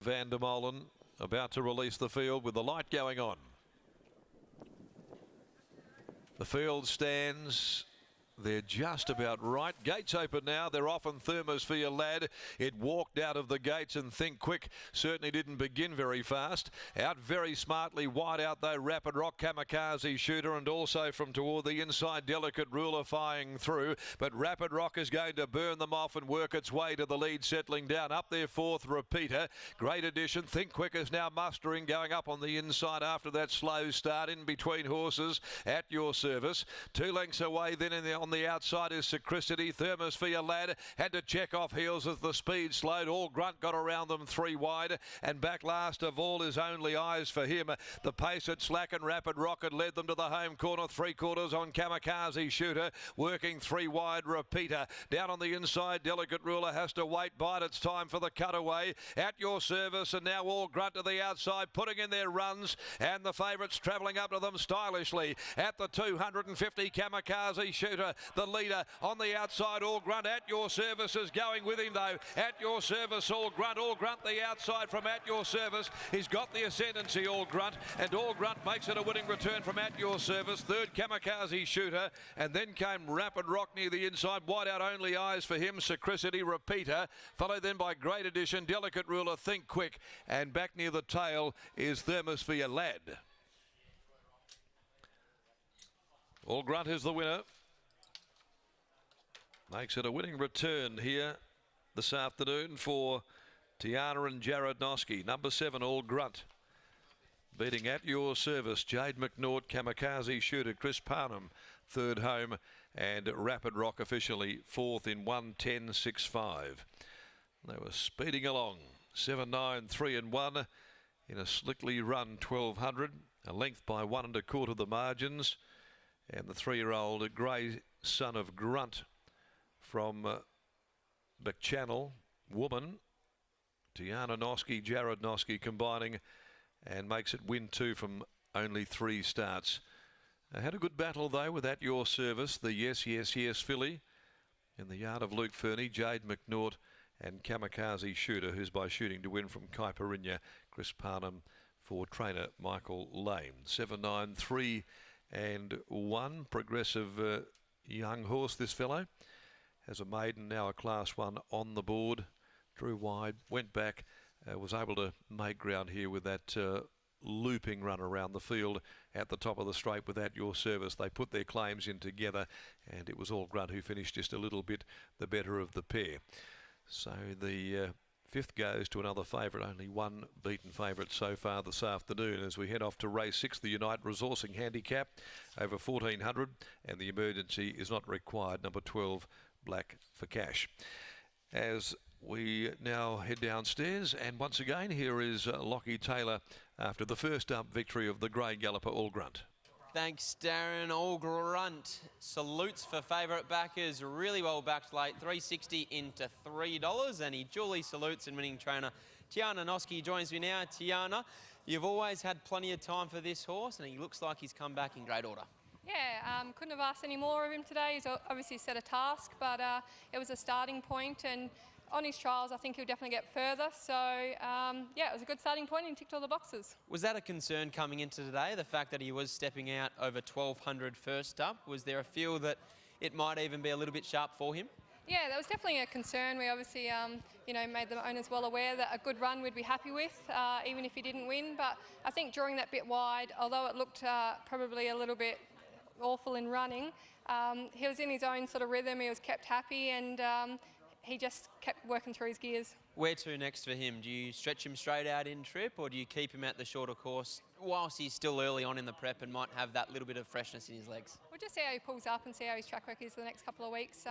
Van der Molen about to release the field with the light going on. The field stands. They're just about right. Gates open now. They're off on Thermosphere Lad. It walked out of the gates and Think Quick certainly didn't begin very fast. Out very smartly, wide out though, Rapid Rock, Kamikaze Shooter, and also from toward the inside, Delicate Ruler flying through. But Rapid Rock is going to burn them off and work its way to the lead, settling down. Up there, fourth, Repeater. Great Addition. Think Quick is now mustering, going up on the inside after that slow start. In between horses, At Your Service. 2 lengths away then on the outside is Sacristity. Thermosphere Lad had to check off heels as the speed slowed. All Grunt got around them 3 wide, and back last of all is Only Eyes for him. The pace at slack and Rapid Rocket led them to the home corner. 3/4 on Kamikaze Shooter, working 3 wide. Repeater down on the inside. Delicate Ruler has to wait. Bite. It's time for the cutaway. At Your Service, and now All Grunt to the outside, putting in their runs, and the favourites travelling up to them stylishly. At the 250, Kamikaze Shooter, the leader on the outside. All Grunt. At Your Service is going with him though. At Your Service, All Grunt. All Grunt the outside from At Your Service. He's got the ascendancy, All Grunt, and All Grunt makes it a winning return from At Your Service. Third, Kamikaze Shooter, and then came Rapid Rock near the inside. Wide out, Only Eyes for him. Sacristity, Repeater, followed then by Great Addition, Delicate Ruler, Think Quick, and back near the tail is Thermosphere Lad. All Grunt is the winner. Makes it a winning return here this afternoon for Tiana and Jared Noski. Number 7, All Grunt, beating At Your Service, Jade McNaught, Kamikaze Shooter, Chris Parnham, third home, and Rapid Rock officially fourth in 1:10.65. They were speeding along 7, 9, 3 and 1 in a slickly run 1200, a length by 1 1/4 the margins, and the 3-year-old grey son of Grunt from Buckchannel Woman, Tiana Noski, Jared Noski combining, and makes it win 2 from only 3 starts. Had a good battle though with At Your Service, the Yes Yes Yes filly in the yard of Luke Fernie, Jade McNaught and Kamikaze Shooter, who's by shooting to win from Kaiparinya, Chris Parnham for trainer Michael Lane. 7, 9, 3 and 1. Progressive young horse, this fellow. Has a maiden, now a Class 1 on the board. Drew wide, went back, was able to make ground here with that looping run around the field at the top of the straight with At Your Service. They put their claims in together, and it was All Grunt who finished just a little bit the better of the pair. So the 5th goes to another favourite, only one beaten favourite so far this afternoon, as we head off to race 6, the Unite Resourcing Handicap over 1400, and the emergency is not required, number 12, Black for Cash. As we now head downstairs, and once again here is Lockie Taylor after the first up victory of the grey galloper All Grunt. Thanks, Darren. All Grunt salutes for favourite backers. Really well backed late, $3.60 into $3, and he duly salutes in winning trainer Tiana Noski joins me now. Tiana, you've always had plenty of time for this horse, and he looks like he's come back in great order. Yeah, couldn't have asked any more of him today. He's obviously set a task, but it was a starting point, and on his trials I think he'll definitely get further. So yeah, it was a good starting point and he ticked all the boxes. Was that a concern coming into today, the fact that he was stepping out over 1200 first up? Was there a feel that it might even be a little bit sharp for him? Yeah, that was definitely a concern. We obviously, you know, made the owners well aware that a good run we'd be happy with, even if he didn't win. But I think drawing that bit wide, although it looked probably a little bit awful in running, he was in his own sort of rhythm. He was kept happy, and he just kept working through his gears. Where to next for him? Do you stretch him straight out in trip, or do you keep him at the shorter course whilst he's still early on in the prep and might have that little bit of freshness in his legs? We'll just see how he pulls up and see how his track record is the next couple of weeks.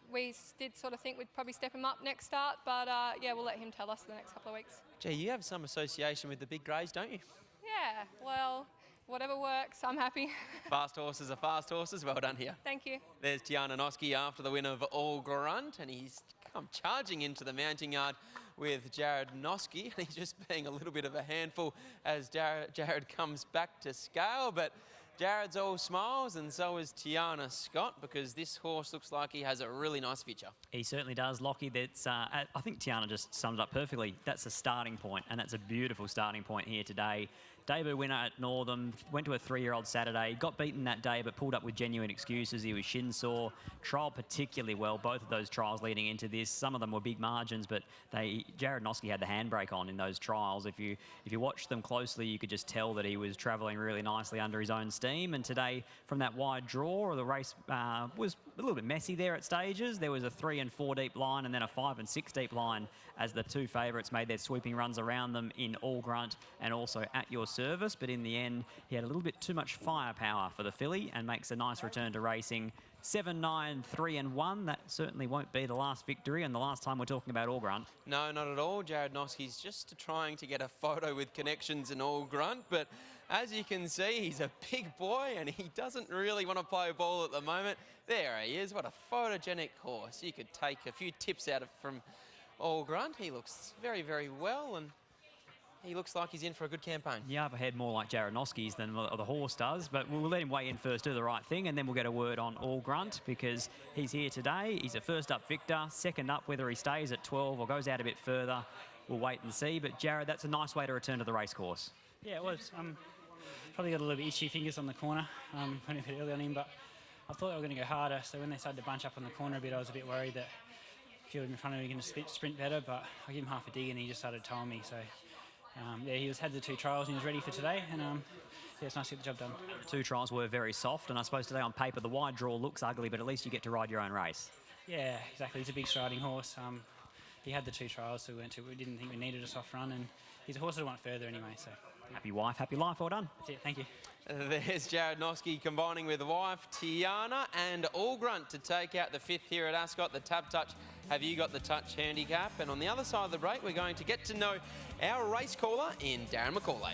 We did sort of think we'd probably step him up next start, but yeah, we'll let him tell us the next couple of weeks. Gee, you have some association with the big greys, don't you? Yeah, well, whatever works, I'm happy. Fast horses are fast horses. Well done here. Thank you. There's Tiana Noski after the win of All Grunt, and he's come charging into the mounting yard with Jared Noski. He's just being a little bit of a handful as Jared comes back to scale, but Jared's all smiles, and so is Tiana Scott, because this horse looks like he has a really nice future. He certainly does, Lockie. That's, I think Tiana just summed it up perfectly. That's a starting point, and that's a beautiful starting point here today. Debut winner at Northam, went to a 3-year-old Saturday, got beaten that day but pulled up with genuine excuses. He was shin sore, trialled particularly well, both of those trials leading into this. Some of them were big margins, but Jared Noski had the handbrake on in those trials. If you watched them closely, you could just tell that he was travelling really nicely under his own steam. And today, from that wide draw, the race was a little bit messy there at stages. There was a 3 and 4 deep line and then a 5 and 6 deep line as the two favourites made their sweeping runs around them in All Grunt and also At Your Service. But in the end, he had a little bit too much firepower for the filly and makes a nice return to racing. 7, 9, 3 and 1. That certainly won't be the last victory and the last time we're talking about All Grunt. No, not at all. Jared Noski's just trying to get a photo with connections in All Grunt, but as you can see, he's a big boy and he doesn't really want to play ball at the moment. There he is. What a photogenic horse. You could take a few tips out of from All Grunt. He looks very, very well, and he looks like he's in for a good campaign. Yeah, upper head more like Jared Noski's than the horse does, but we'll let him weigh in first, do the right thing, and then we'll get a word on All Grunt because he's here today. He's a first up victor, second up, whether he stays at 12 or goes out a bit further, we'll wait and see. But Jared, that's a nice way to return to the race course. Yeah, it was. Probably got a little bit itchy fingers on the corner, went a bit early on him, but I thought they were going to go harder, so when they started to bunch up on the corner a bit, I was a bit worried that a few of them in front of me were going to sprint better, but I gave him half a dig and he just started towing me, so yeah, he had the 2 trials and he was ready for today, and yeah, it's nice to get the job done. The 2 trials were very soft, and I suppose today on paper the wide draw looks ugly, but at least you get to ride your own race. Yeah, exactly. He's a big striding horse. He had the 2 trials, so we didn't think we needed a soft run, and he's a horse that went further anyway, so. Happy wife, happy life, well done. That's it, thank you. There's Jared Noski combining with wife Tiana and All Grunt to take out the 5th here at Ascot, the Tab Touch. Have you got the touch handicap? And on the other side of the break, we're going to get to know our race caller in Darren McCauley.